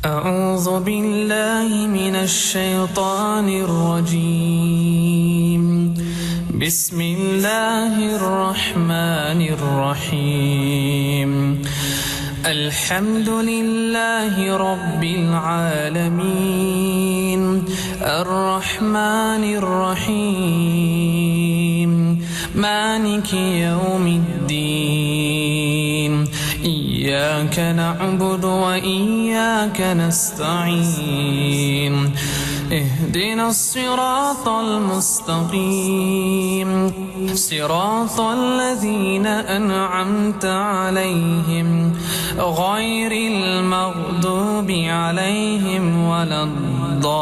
أعوذ بالله من الشيطان الرجيم. بسم الله الرحمن الرحيم. الحمد لله رب العالمين، الرحمن الرحيم، مالك يوم الدين. إياك نعبد وإياك نستعين. اهدنا الصراط المستقيم، صراط الذين أنعمت عليهم غير المغضوب عليهم ولا الضالين.